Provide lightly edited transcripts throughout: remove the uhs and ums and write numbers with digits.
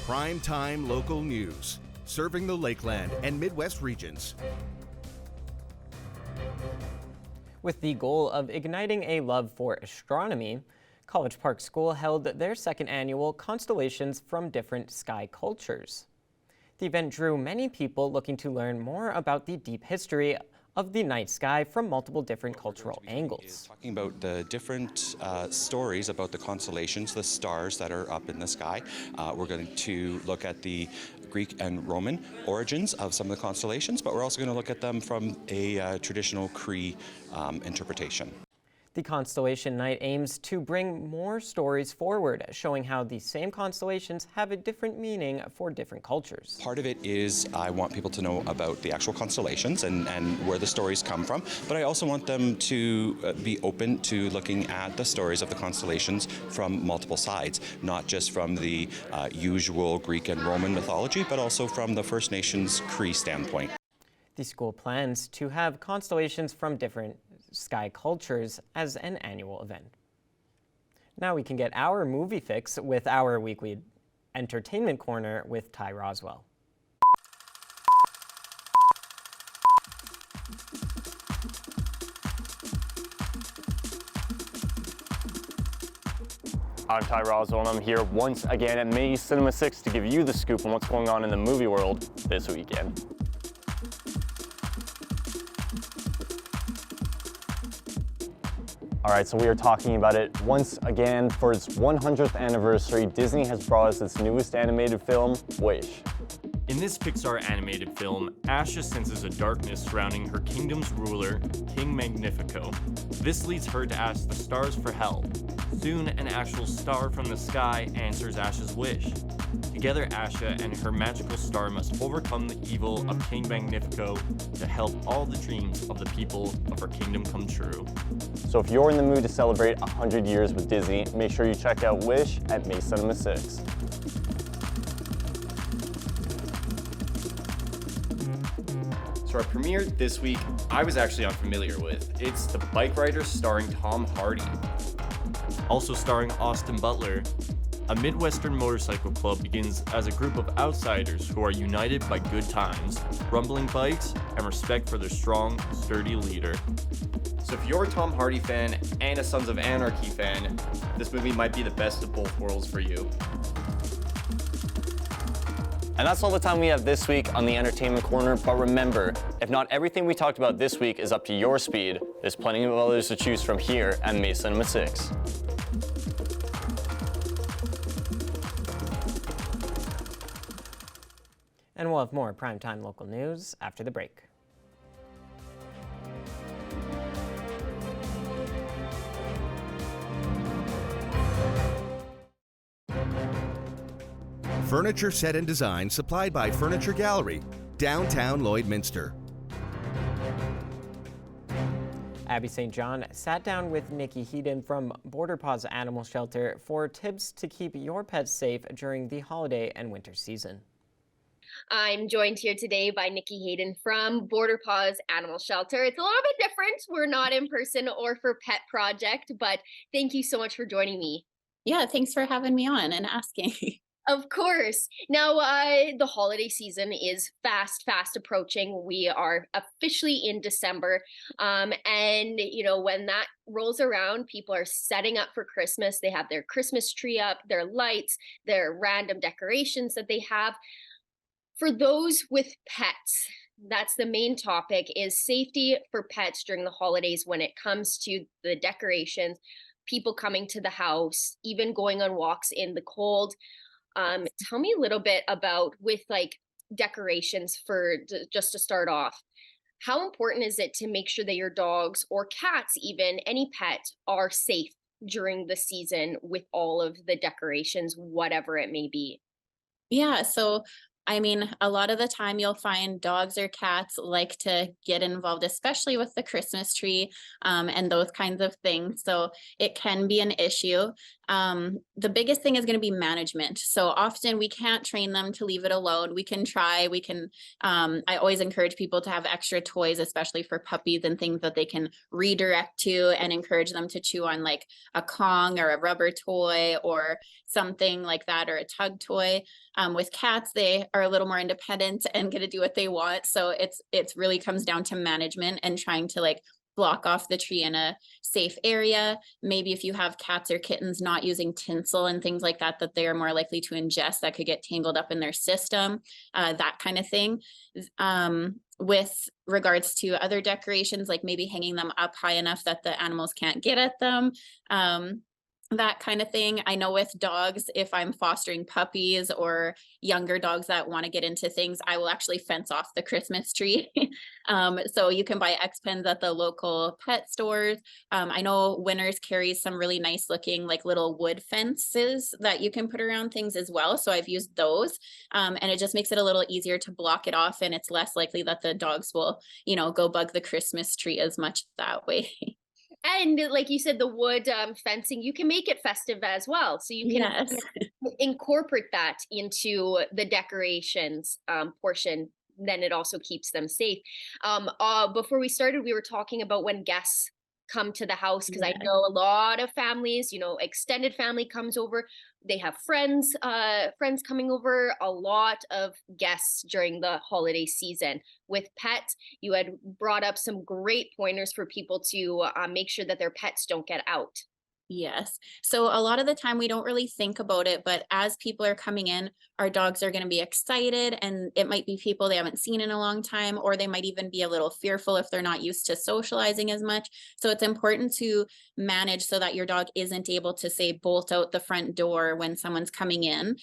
Primetime local news, serving the Lakeland and Midwest regions. With the goal of igniting a love for astronomy, College Park School held their second annual Constellations from Different Sky Cultures. The event drew many people looking to learn more about the deep history of the night sky from multiple different cultural angles. Talking about the different stories about the constellations, the stars that are up in the sky. We're going to look at the Greek and Roman origins of some of the constellations, but we're also going to look at them from a traditional Cree interpretation. The Constellation Night aims to bring more stories forward, showing how the same constellations have a different meaning for different cultures. Part of it is I want people to know about the actual constellations and where the stories come from, but I also want them to be open to looking at the stories of the constellations from multiple sides, not just from the usual Greek and Roman mythology, but also from the First Nations Cree standpoint. The school plans to have constellations from different sky cultures as an annual event. Now we can get our movie fix with our weekly entertainment corner with Ty Roswell. I'm Ty Roswell, and I'm here once again at May Cinema 6 to give you the scoop on what's going on in the movie world this weekend. All right, so we are talking about it once again. For its 100th anniversary, Disney has brought us its newest animated film, Wish. In this Pixar animated film, Asha senses a darkness surrounding her kingdom's ruler, King Magnifico. This leads her to ask the stars for help. Soon, an actual star from the sky answers Asha's wish. Together, Asha and her magical star must overcome the evil of King Magnifico to help all the dreams of the people of her kingdom come true. So if you're in the mood to celebrate 100 years with Disney, make sure you check out Wish at May Cinema 6. So our premiere this week, I was actually unfamiliar with. It's The Bike Riders starring Tom Hardy. Also starring Austin Butler, a Midwestern motorcycle club begins as a group of outsiders who are united by good times, rumbling bikes, and respect for their strong, sturdy leader. So if you're a Tom Hardy fan and a Sons of Anarchy fan, this movie might be the best of both worlds for you. And that's all the time we have this week on the Entertainment Corner, but remember, if not everything we talked about this week is up to your speed, there's plenty of others to choose from here at May Cinema 6. And we'll have more primetime local news after the break. Furniture set and design supplied by Furniture Gallery, downtown Lloydminster. Abby St. John sat down with Nikki Heaton from Border Paws Animal Shelter for tips to keep your pets safe during the holiday and winter season. I'm joined here today by Nikki Hayden from Border Paws Animal Shelter. It's a little bit different. We're not in person or for Pet Project, but thank you so much for joining me. Yeah, thanks for having me on and asking. Of course. Now, the holiday season is fast approaching. We are officially in December. And, when that rolls around, people are setting up for Christmas. They have their Christmas tree up, their lights, their random decorations that they have. For those with pets, that's the main topic, is safety for pets during the holidays when it comes to the decorations, people coming to the house, even going on walks in the cold. Tell me a little bit about with decorations just to start off. How important is it to make sure that your dogs or cats, even any pet, are safe during the season with all of the decorations, whatever it may be? Yeah, so I mean, a lot of the time you'll find dogs or cats like to get involved, especially with the Christmas tree, and those kinds of things. So it can be an issue. The biggest thing is going to be management. So often we can't train them to leave it alone. We can try, I always encourage people to have extra toys, especially for puppies and things that they can redirect to, and encourage them to chew on, like a Kong or a rubber toy or something like that, or a tug toy. With cats, they are a little more independent and get to do what they want. So it's really comes down to management and trying to like block off the tree in a safe area. Maybe if you have cats or kittens, not using tinsel and things like that, that they are more likely to ingest, that could get tangled up in their system, that kind of thing. With regards to other decorations, like maybe hanging them up high enough that the animals can't get at them. That kind of thing. I know with dogs, if I'm fostering puppies or younger dogs that want to get into things, I will actually fence off the Christmas tree. So you can buy X pens at the local pet stores. I know Winners carries some really nice looking like little wood fences that you can put around things as well. So I've used those, and it just makes it a little easier to block it off, and it's less likely that the dogs will, go bug the Christmas tree as much that way. And like you said, the wood fencing, you can make it festive as well. So you can Yes. incorporate that into the decorations portion. Then it also keeps them safe. Before we started, we were talking about when guests come to the house, because I Yeah. know a lot of families, extended family comes over. They have friends coming over, a lot of guests during the holiday season. With pets, you had brought up some great pointers for people to make sure that their pets don't get out. Yes. So a lot of the time we don't really think about it, but as people are coming in, our dogs are going to be excited, and it might be people they haven't seen in a long time, or they might even be a little fearful if they're not used to socializing as much. So it's important to manage so that your dog isn't able to, say, bolt out the front door when someone's coming in.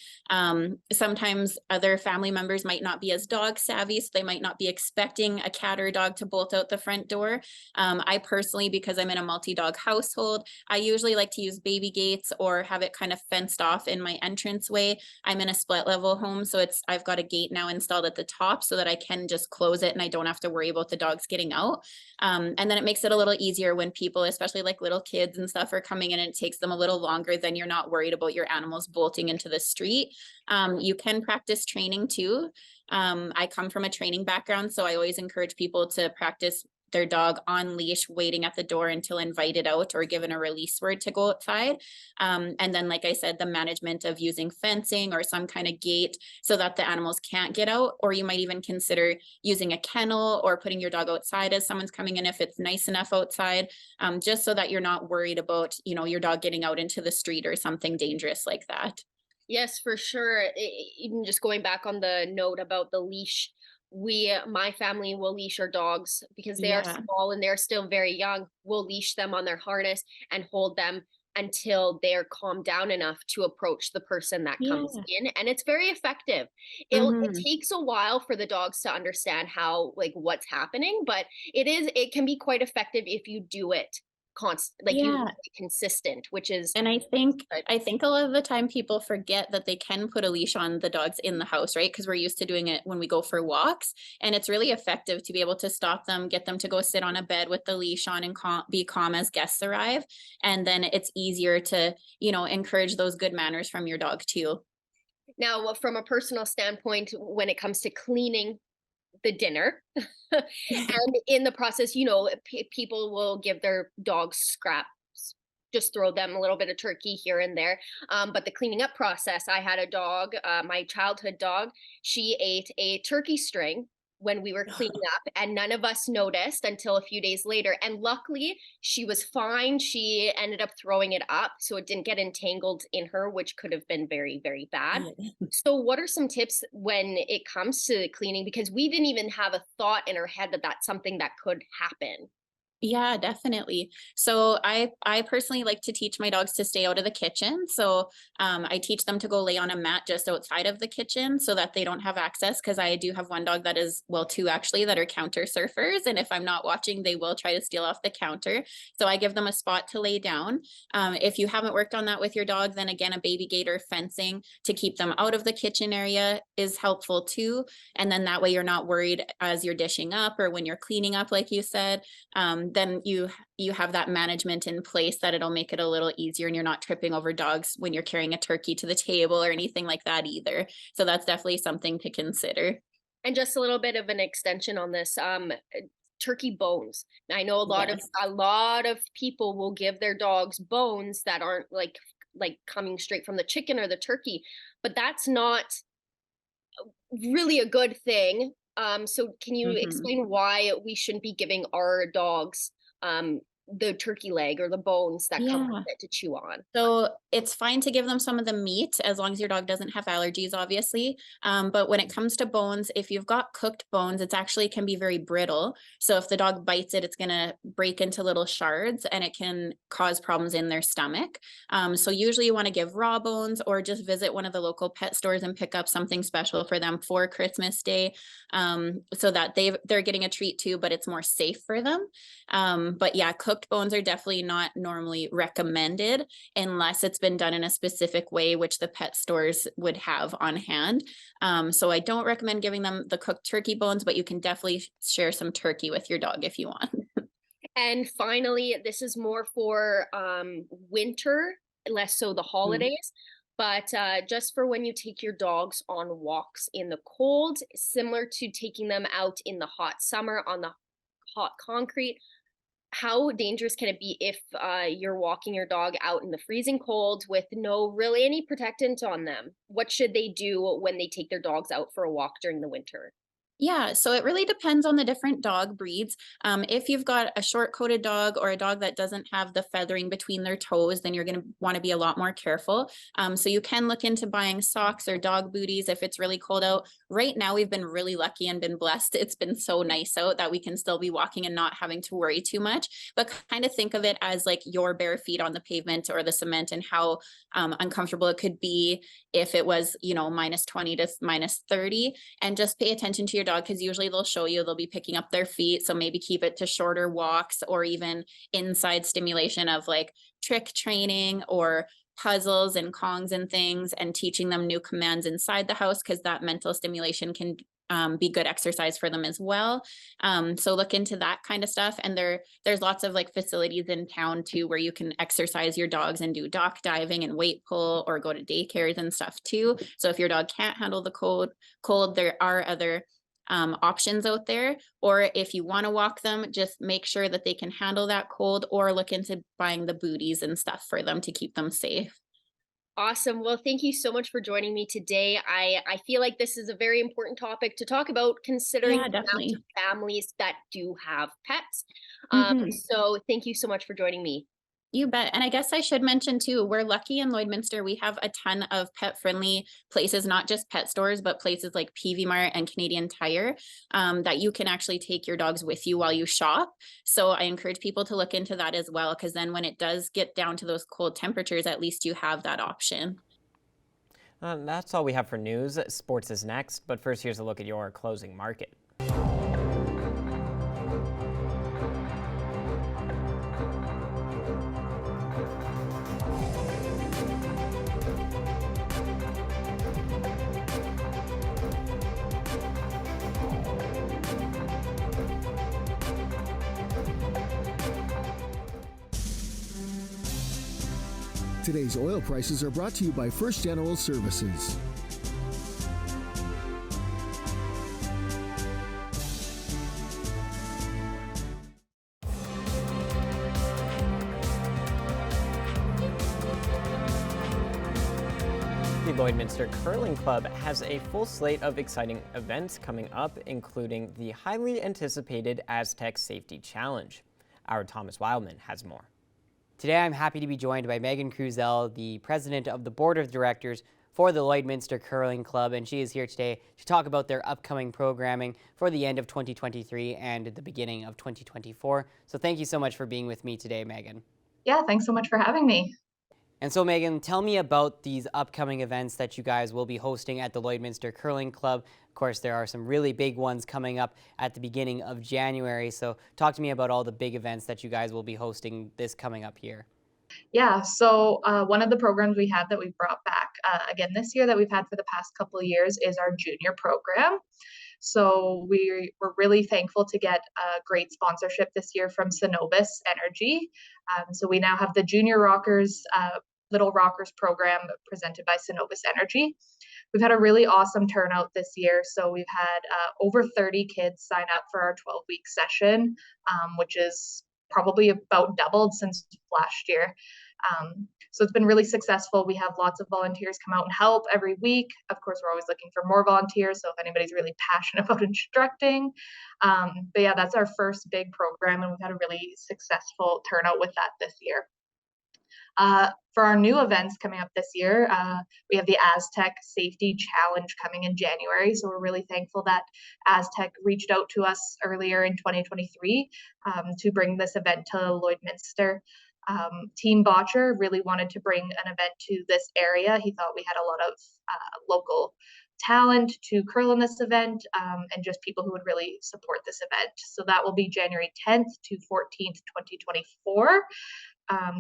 Sometimes other family members might not be as dog savvy, so they might not be expecting a cat or a dog to bolt out the front door. I personally, because I'm in a multi-dog household, I usually like to use baby gates or have it kind of fenced off in my entranceway. I'm in a split level home, so I've got a gate now installed at the top so that I can just close it and I don't have to worry about the dogs getting out. And then it makes it a little easier when people, especially like little kids and stuff, are coming in and it takes them a little longer. Then you're not worried about your animals bolting into the street. You can practice training too. I come from a training background, so I always encourage people to practice their dog on leash, waiting at the door until invited out or given a release word to go outside. And then, like I said, the management of using fencing or some kind of gate so that the animals can't get out. Or you might even consider using a kennel or putting your dog outside as someone's coming in if it's nice enough outside, just so that you're not worried about, your dog getting out into the street or something dangerous like that. Yes, for sure. Even just going back on the note about the leash, my family will leash our dogs because they are Yeah. small and they're still very young. We'll leash them on their harness and hold them until they're calmed down enough to approach the person that comes Yeah. in. And it's very effective. It Hmm. takes a while for the dogs to understand how, like, what's happening, but it can be quite effective if you do it like you Yeah. make it consistent, which is And I think good. I think a lot of the time people forget that they can put a leash on the dogs in the house, right? Because we're used to doing it when we go for walks, and it's really effective to be able to stop them, get them to go sit on a bed with the leash on and be calm as guests arrive, and then it's easier to, encourage those good manners from your dog too. Now, from a personal standpoint, when it comes to cleaning the dinner, and in the process, people will give their dogs scraps, just throw them a little bit of turkey here and there. But the cleaning up process, I had a dog, my childhood dog, she ate a turkey string when we were cleaning up, and none of us noticed until a few days later. And luckily, she was fine. She ended up throwing it up so it didn't get entangled in her, which could have been very, very bad. Yeah. So, what are some tips when it comes to cleaning? Because we didn't even have a thought in our head that that's something that could happen. Yeah, definitely. So I personally like to teach my dogs to stay out of the kitchen. So I teach them to go lay on a mat just outside of the kitchen so that they don't have access. Because I do have one dog that is, well, two actually, that are counter surfers. And if I'm not watching, they will try to steal off the counter. So I give them a spot to lay down. If you haven't worked on that with your dog, then again, a baby gate or fencing to keep them out of the kitchen area is helpful too. And then that way you're not worried as you're dishing up or when you're cleaning up, like you said. Then you have that management in place that it'll make it a little easier, and you're not tripping over dogs when you're carrying a turkey to the table or anything like that either. So that's definitely something to consider. And just a little bit of an extension on this, turkey bones. I know Yes. a lot of people will give their dogs bones that aren't like coming straight from the chicken or the turkey, but that's not really a good thing. So can you Mhm. explain why we shouldn't be giving our dogs the turkey leg or the bones that come with Yeah. it to chew on? So it's fine to give them some of the meat as long as your dog doesn't have allergies, obviously. But when it comes to bones, if you've got cooked bones, it's actually can be very brittle. So if the dog bites it, it's going to break into little shards and it can cause problems in their stomach. So usually you want to give raw bones or just visit one of the local pet stores and pick up something special for them for Christmas Day, so that they're getting a treat too, but it's more safe for them. But yeah, cooked bones are definitely not normally recommended unless it's been done in a specific way, which the pet stores would have on hand. So I don't recommend giving them the cooked turkey bones, but you can definitely share some turkey with your dog if you want. And finally, this is more for winter, less so the Mm. holidays. But just for when you take your dogs on walks in the cold, similar to taking them out in the hot summer on the hot concrete, how dangerous can it be if you're walking your dog out in the freezing cold with no really any protectant on them? What should they do when they take their dogs out for a walk during the winter? Yeah, so it really depends on the different dog breeds. If you've got a short coated dog or a dog that doesn't have the feathering between their toes, then you're going to want to be a lot more careful. So you can look into buying socks or dog booties if it's really cold out. Right now, we've been really lucky and been blessed. It's been so nice out that we can still be walking and not having to worry too much. But kind of think of it as like your bare feet on the pavement or the cement and how uncomfortable it could be if it was, -20 to -30, and just pay attention to your dog because usually they'll show you they'll be picking up their feet. So maybe keep it to shorter walks or even inside stimulation of like trick training or puzzles and Kongs and things and teaching them new commands inside the house because that mental stimulation can be good exercise for them as well. So look into that kind of stuff. And there's lots of like facilities in town too where you can exercise your dogs and do dock diving and weight pull or go to daycares and stuff too. So if your dog can't handle the cold, there are other options out there. Or if you want to walk them, just make sure that they can handle that cold or look into buying the booties and stuff for them to keep them safe. Awesome. Well, thank you so much for joining me today. I feel like this is a very important topic to talk about, considering Yeah, the amount of definitely. families that do have pets. Mhm. So thank you so much for joining me. You bet. And I guess I should mention too, we're lucky in Lloydminster. We have a ton of pet friendly places, not just pet stores, but places like PV Mart and Canadian Tire, that you can actually take your dogs with you while you shop. So I encourage people to look into that as well, because then when it does get down to those cold temperatures, at least you have that option. That's all we have for news. Sports is next, but first, here's a look at your closing market. Today's oil prices are brought to you by First General Services. The Lloydminster Curling Club has a full slate of exciting events coming up, including the highly anticipated Aztec Safety Challenge. Our Thomas Wildman has more. Today I'm happy to be joined by Megan Cruzel, the president of the board of directors for the Lloydminster Curling Club, and she is here today to talk about their upcoming programming for the end of 2023 and the beginning of 2024. So thank you so much for being with me today, Megan. Yeah, thanks so much for having me. And so, Megan, tell me about these upcoming events that you guys will be hosting at the Lloydminster Curling Club. Of course, there are some really big ones coming up at the beginning of January. So talk to me about all the big events that you guys will be hosting this coming up here. Yeah, so one of the programs we have that we've brought back again this year that we've had for the past couple of years is our junior program. So we're really thankful to get a great sponsorship this year from Cenovus Energy. So we now have the Junior Rockers, Little Rockers program presented by Cenovus Energy. We've had a really awesome turnout this year. So we've had over 30 kids sign up for our 12-week session, which is probably about doubled since last year. So it's been really successful. We have lots of volunteers come out and help every week. Of course, we're always looking for more volunteers. So if anybody's really passionate about instructing, but yeah, that's our first big program, and we've had a really successful turnout with that this year. For our new events coming up this year, we have the Aztec Safety Challenge coming in January. So we're really thankful that Aztec reached out to us earlier in 2023 to bring this event to Lloydminster. Team Botcher really wanted to bring an event to this area. He thought we had a lot of local talent to curl in this event, and just people who would really support this event. So that will be January 10th to 14th, 2024.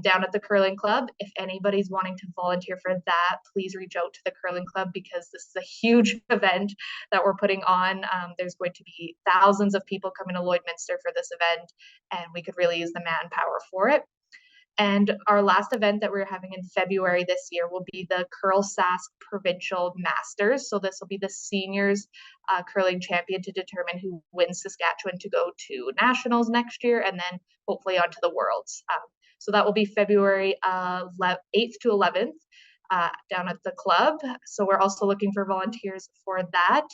Down at the Curling Club. If anybody's wanting to volunteer for that, please reach out to the Curling Club, because this is a huge event that we're putting on. There's going to be thousands of people coming to Lloydminster for this event, and we could really use the manpower for it. And our last event that we're having in February this year will be the Curl Sask Provincial Masters. So this will be the seniors curling champion to determine who wins Saskatchewan to go to nationals next year, and then hopefully onto the Worlds. So that will be February 8th to 11th down at the club. So we're also looking for volunteers for that,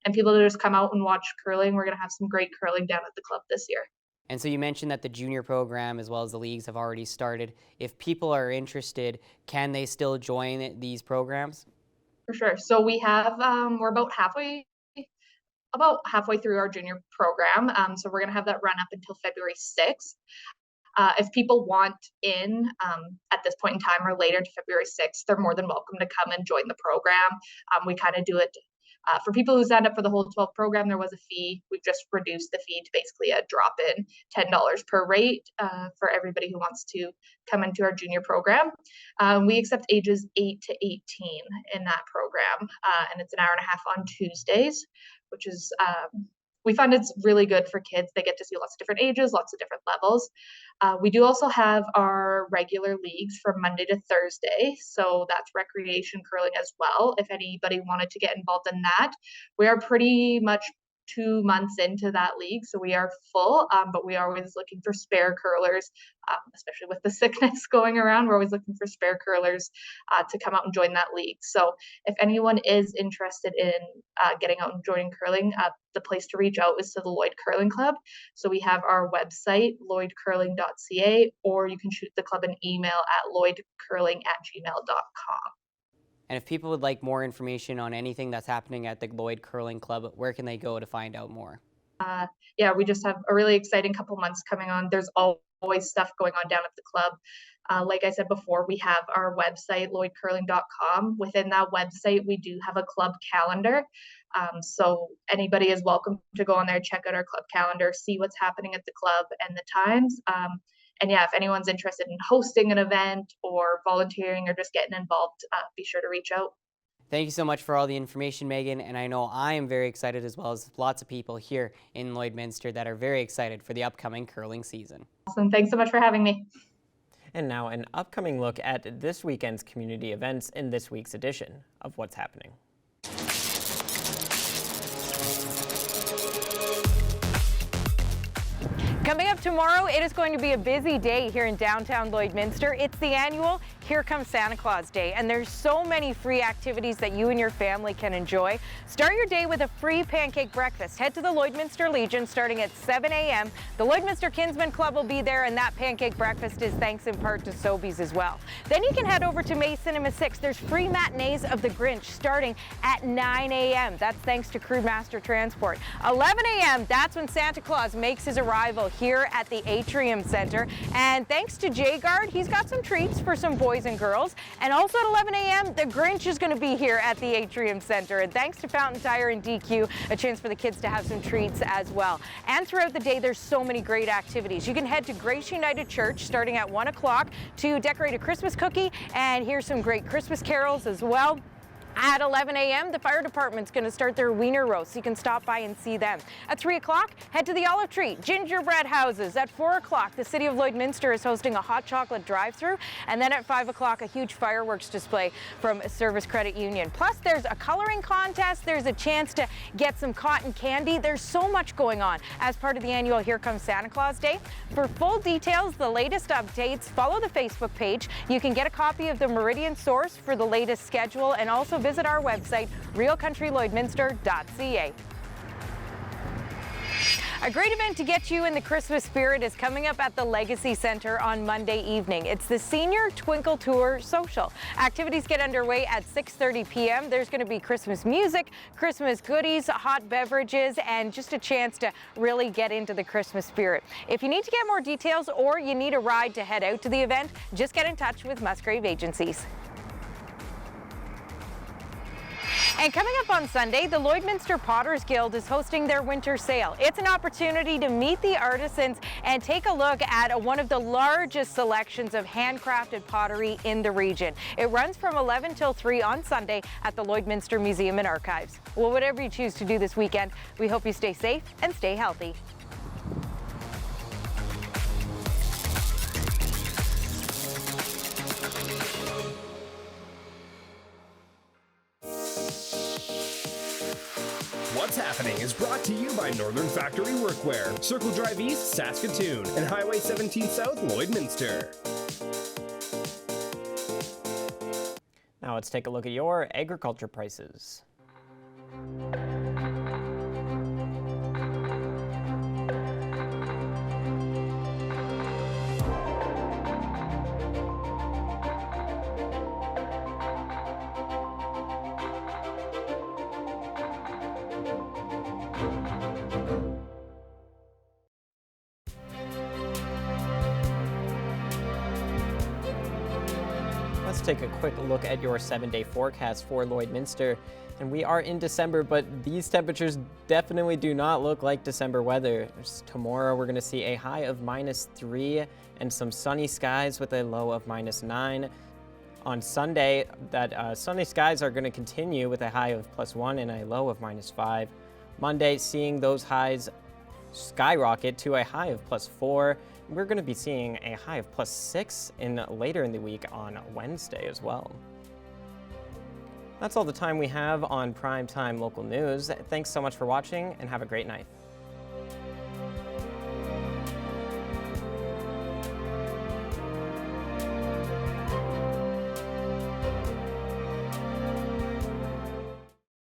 and people to just come out and watch curling. We're going to have some great curling down at the club this year. And so you mentioned that the junior program as well as the leagues have already started. If people are interested, can they still join these programs? For sure. So we have, we're about halfway through our junior program. So we're going to have that run up until February 6th. If people want in at this point in time or later to February 6th, they're more than welcome to come and join the program. We kind of do it for people who signed up for the whole 12 program. There was a fee. We've just reduced the fee to basically a drop-in $10 per rate for everybody who wants to come into our junior program. We accept ages 8 to 18 in that program, and it's an hour and a half on Tuesdays, which is we find it's really good for kids. They get to see lots of different ages, lots of different levels. We do also have our regular leagues from Monday to Thursday. So that's recreation curling as well. If anybody wanted to get involved in that, we are pretty much 2 months into that league. So we are full, but we are always looking for spare curlers, especially with the sickness going around. We're always looking for spare curlers to come out and join that league. So if anyone is interested in getting out and joining curling, the place to reach out is to the Lloyd Curling Club. So we have our website, lloydcurling.ca, or you can shoot the club an email at lloydcurling@gmail.com. And if people would like more information on anything that's happening at the Lloyd Curling Club, where can they go to find out more? Yeah, we just have a really exciting couple months coming on. There's always stuff going on down at the club. Like I said before, we have our website, lloydcurling.com. Within that website, we do have a club calendar. So anybody is welcome to go on there, check out our club calendar, see what's happening at the club and the times. And yeah, if anyone's interested in hosting an event or volunteering or just getting involved, be sure to reach out. Thank you so much for all the information, Megan. And I know I am very excited, as well as lots of people here in Lloydminster that are very excited for the upcoming curling season. Awesome. Thanks so much for having me. And now an upcoming look at this weekend's community events in this week's edition of What's Happening. Coming up tomorrow, it is going to be a busy day here in downtown Lloydminster. It's the annual Here Comes Santa Claus Day, and there's so many free activities that you and your family can enjoy. Start your day with a free pancake breakfast. Head to the Lloydminster Legion starting at 7 a.m. The Lloydminster Kinsman Club will be there, and that pancake breakfast is thanks in part to Sobeys as well. Then you can head over to May Cinema 6. There's free matinees of The Grinch starting at 9 a.m. That's thanks to Crude Master Transport. 11 a.m., that's when Santa Claus makes his arrival here at the Atrium Center. And thanks to J-Guard, he's got some treats for some boys and girls. And also at 11 a.m., the Grinch is going to be here at the Atrium Center. And thanks to Fountain Tire and DQ, a chance for the kids to have some treats as well. And throughout the day, there's so many great activities. You can head to Grace United Church starting at 1 o'clock to decorate a Christmas cookie and hear some great Christmas carols as well. At 11 a.m., the fire department's going to start their wiener roast, so you can stop by and see them. At 3 o'clock, head to the Olive Tree gingerbread houses. At 4 o'clock, the City of Lloydminster is hosting a hot chocolate drive-thru. And then at 5 o'clock, a huge fireworks display from Service Credit Union. Plus, there's a coloring contest. There's a chance to get some cotton candy. There's so much going on as part of the annual Here Comes Santa Claus Day. For full details, the latest updates, follow the Facebook page. You can get a copy of the Meridian Source for the latest schedule, and also visit our website, realcountrylloydminster.ca. A great event to get you in the Christmas spirit is coming up at the Legacy Center on Monday evening. It's the Senior Twinkle Tour Social. Activities get underway at 6:30 p.m. There's going to be Christmas music, Christmas goodies, hot beverages, and just a chance to really get into the Christmas spirit. If you need to get more details or you need a ride to head out to the event, just get in touch with Musgrave Agencies. And coming up on Sunday, the Lloydminster Potters Guild is hosting their winter sale. It's an opportunity to meet the artisans and take a look at one of the largest selections of handcrafted pottery in the region. It runs from 11 till 3 on Sunday at the Lloydminster Museum and Archives. Well, whatever you choose to do this weekend, we hope you stay safe and stay healthy. What's Happening is brought to you by Northern Factory Workwear, Circle Drive East, Saskatoon, and Highway 17 South, Lloydminster. Now let's take a look at your agriculture prices. Let's take a quick look at your 7-day forecast for Lloydminster. And we are in December, but these temperatures definitely do not look like December weather. Tomorrow we're going to see a high of -3 and some sunny skies with a low of -9. On Sunday, that sunny skies are going to continue with a high of +1 and a low of -5. Monday, seeing those highs skyrocket to a high of +4. We're going to be seeing a high of +6 later in the week on Wednesday as well. That's all the time we have on Primetime Local News. Thanks so much for watching and have a great night.